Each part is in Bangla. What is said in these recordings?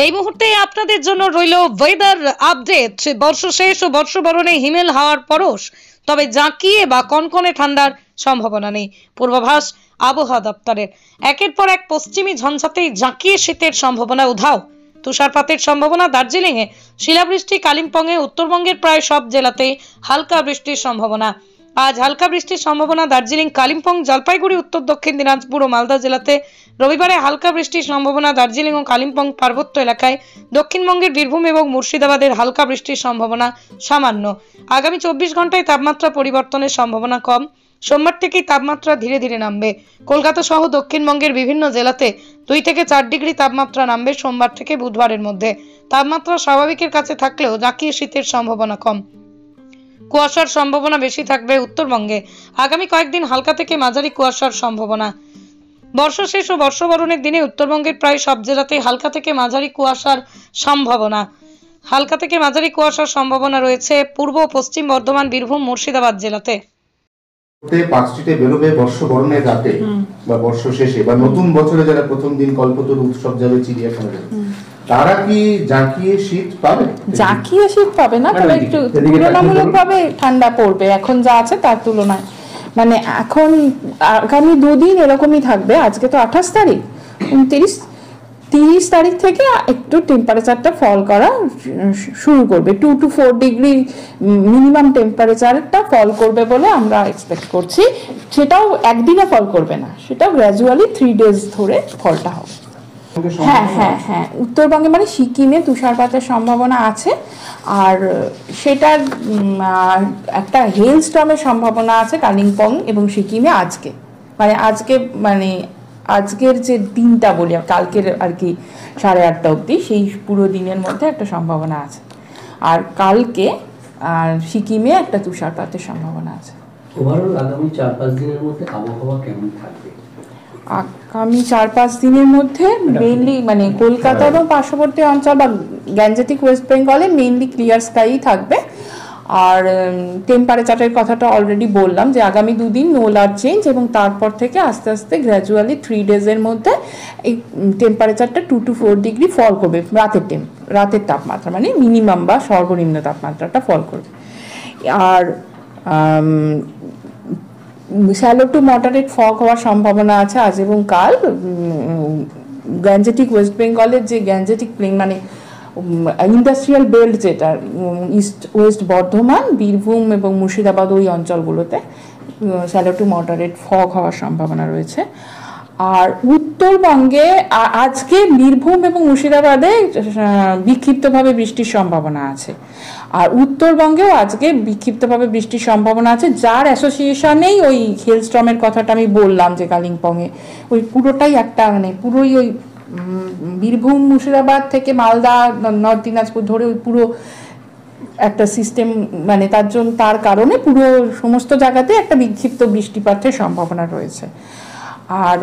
এই মুহূর্তে আপনাদের জন্য রইল ওয়েদার আপডেট। বর্ষ শেষ ও বর্ষবরণে হিমেল হাওয়ার পরশ, তবে জাঁকিয়ে বা কনকনে ঠান্ডার সম্ভাবনা নেই। পূর্বাভাস আবহাওয়া দপ্তরের। একের পর এক পশ্চিমী ঝঞ্ঝাতেই জাঁকিয়ে শীতের সম্ভাবনা উধাও। তুষারপাতের সম্ভাবনা দার্জিলিংয়ে, শিলাবৃষ্টি কালিম্পংয়ে, উত্তরবঙ্গের প্রায় সব জেলাতেই হালকা বৃষ্টির সম্ভাবনা। আজ হালকা বৃষ্টির সম্ভাবনা দার্জিলিং, কালিম্পং, জলপাইগুড়ি, উত্তর দক্ষিণ দিনাজপুর ও মালদা জেলাতে। রবিবারে হালকা বৃষ্টির সম্ভাবনা দার্জিলিং ও কালিম্পং পার্বত্য এলাকায়। দক্ষিণবঙ্গের বীরভূম এবং মুর্শিদাবাদের হালকা বৃষ্টির সম্ভাবনা সামান্য। আগামী 24 ঘন্টায় তাপমাত্রা পরিবর্তনের সম্ভাবনা কম। সোমবার থেকেই তাপমাত্রা ধীরে ধীরে নামবে। কলকাতা সহ দক্ষিণবঙ্গের বিভিন্ন জেলাতে 2 থেকে 4 ডিগ্রি তাপমাত্রা নামবে সোমবার থেকে বুধবারের মধ্যে। তাপমাত্রা স্বাভাবিকের কাছে থাকলেও জাঁকিয়ে শীতের সম্ভাবনা কম। কুয়াশার সম্ভাবনা বেশি থাকবে উত্তরবঙ্গে। আগামী কয়েকদিন হালকা থেকে মাঝারি কুয়াশার সম্ভাবনা। বর্ষা শেষ ও বর্ষবরণের দিনে উত্তরবঙ্গের প্রায় সব জেলাতেই হালকা থেকে মাঝারি কুয়াশার সম্ভাবনা। হালকা থেকে মাঝারি কুয়াশার সম্ভাবনা রয়েছে পূর্ব ও পশ্চিম বর্ধমান, বীরভূম, মুর্শিদাবাদ জেলাতে। পাঁচটিতে বেরোবে বর্ষবরণের রাতে বা বর্ষ শেষে বা নতুন বছরে যারা প্রথম দিন কল্পতরু উৎসব যাবে, চিড়িয়াখানা যাবে, তারা কি জাঁকিয়ে শীত পাবে? জাঁকিয়ে শীত পাবে না, তবে একটু তুলনামূলকভাবে ঠান্ডা পড়বে এখন যা আছে তার তুলনায়। মানে এখন আগামী 2 দিন এরকমই থাকবে। আজকে তো 28 তারিখ, 29-30 তারিখ থেকে একটু টেম্পারেচারটা ফল করা শুরু করবে। 2 to 4 ডিগ্রি মিনিমাম টেম্পারেচারটা ফল করবে বলে আমরা এক্সপেক্ট করছি। সেটাও একদিনে ফল করবে না, সেটাও গ্র্যাজুয়ালি 3 ডেজ ধরে ফলটা হবে। হ্যাঁ, উত্তরবঙ্গে মানে সিকিমে তুষারপাতের সম্ভাবনা আছে। আর সেটার একটা হেল স্টর্মের সম্ভাবনা আছে কালিম্পং এবং সিকিমে আজকে। আজকের যে দিনটা বলি, কালকের আর কি 8:30 অবধি, সেই পুরো দিনের মধ্যে একটা সম্ভাবনা আছে। আর কালকে সিকিমে একটা তুষারপাতের সম্ভাবনা আছে। ওভারঅল আগামী 4-5 দিনের মধ্যে আবহাওয়া কেমন থাকবে? আগামী 4-5 দিনের মধ্যে মেইনলি মানে কলকাতা এবং পার্শ্ববর্তী অঞ্চল বা গ্যাঞ্জেটিক ওয়েস্ট বেঙ্গলে মেইনলি ক্লিয়ার স্কাই থাকবে। আর টেম্পারেচারের কথাটা অলরেডি বললাম যে আগামী 2 দিন নো লার্জ চেঞ্জ, এবং তারপর থেকে আস্তে আস্তে গ্র্যাজুয়ালি 3 ডেজের মধ্যে এই টেম্পারেচারটা 2 to 4 ডিগ্রি ফল করবে। রাতের তাপমাত্রা মানে মিনিমাম বা সর্বনিম্ন তাপমাত্রাটা ফল করবে। আর শ্যালো টু মডারেট ফগ হওয়ার সম্ভাবনা আছে আজ এবং কাল। গ্যাঞ্জেটিক ওয়েস্ট বেঙ্গলের যে গ্যাঞ্জেটিক প্লেন মানে ইন্ডাস্ট্রিয়াল বেল্ট, যেটা ইস্ট ওয়েস্ট বর্ধমান, বীরভূম এবং মুর্শিদাবাদ, ওই অঞ্চলগুলোতে শ্যালো টু মডারেট ফগ হওয়ার সম্ভাবনা রয়েছে। আর উত্তরবঙ্গে আজকে বীরভূম এবং মুর্শিদাবাদে বিক্ষিপ্তভাবে বৃষ্টির সম্ভাবনা আছে। আর উত্তরবঙ্গেও আজকে বিক্ষিপ্তভাবে বৃষ্টির সম্ভাবনা আছে, যার অ্যাসোসিয়েশনেই ওই হেলস্টর্মের কথাটা আমি বললাম যে কালিম্পংয়ে ওই পুরোটাই একটা মানে পুরোই ওই বীরভূম, মুর্শিদাবাদ থেকে মালদা, নর্থ দিনাজপুর ধরে ওই পুরো একটা সিস্টেম, মানে তার কারণে পুরো সমস্ত জায়গাতে একটা বিক্ষিপ্ত বৃষ্টিপাতের সম্ভাবনা রয়েছে। আর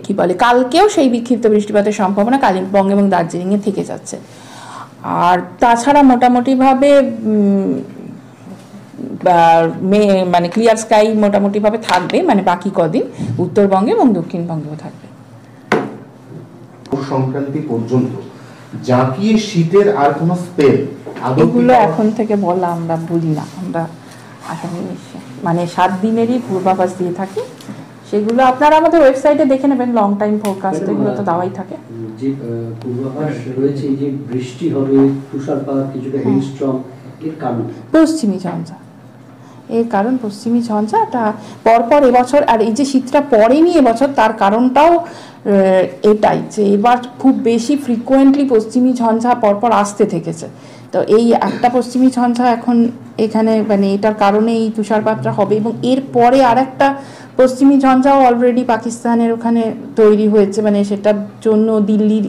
কি বলে, কালকেও সেই বিক্ষিপ্ত বৃষ্টিপাতের সম্ভাবনা কালিম্পং এবং দার্জিলিংয়ে থেকে যাচ্ছে। আর তাছাড়া মোটামুটিভাবে মানে ক্লিয়ার স্কাই মোটামুটিভাবে থাকবে, মানে বাকি কদিন উত্তরবঙ্গে এবং দক্ষিণবঙ্গেও থাকবে। সংক্রান্তি পর্যন্ত জাঁকিয়ে শীতের আর কোনো স্পেল এগুলো এখন থেকে বলা আমরা বলি না, আমরা আসামি মানে 7 দিনেরই পূর্বাভাস দিয়ে থাকি। সেগুলো আপনারা আমাদের ওয়েবসাইটে দেখে নেবেন, লং টাইম ফোরকাস্ট এগুলো তো দেওয়াই থাকে। যে পূর্বাভাস রয়েছে যে বৃষ্টি হবে, তুষারপাত, কিছুটা হেলস্টর্ম, এর কারণ পশ্চিমী ঝঞ্ঝা। এর কারণ পশ্চিমী ঝঞ্ঝাটা পরপর এবছর, আর এই যে শীতটা পড়েনি এবছর, তার কারণটাও এটাই যে এবার খুব বেশি ফ্রিকোয়েন্টলি পশ্চিমী ঝঞ্ঝা পরপর আসতে থেকেছে। তো এই একটা পশ্চিমী ঝঞ্ঝা এখন এখানে মানে এটার কারণে এই তুষারপাতটা হবে, এবং এর পরে আর একটা পশ্চিমী ঝঞ্ঝাও অলরেডি পাকিস্তানের ওখানে তৈরি হয়েছে। মানে সেটার জন্য দিল্লির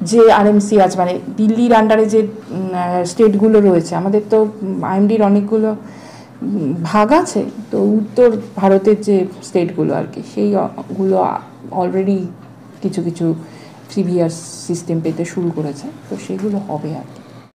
যে আরএমসি আছে, মানে দিল্লির আন্ডারে যে স্টেটগুলো রয়েছে, আমাদের তো আইএমডির অনেকগুলো ভাগ আছে, তো উত্তর ভারতের যে স্টেটগুলো আর কি, সেইগুলো অলরেডি কিছু সিভিয়ার সিস্টেম পেতে শুরু করেছে, তো সেগুলো হবে আর কি।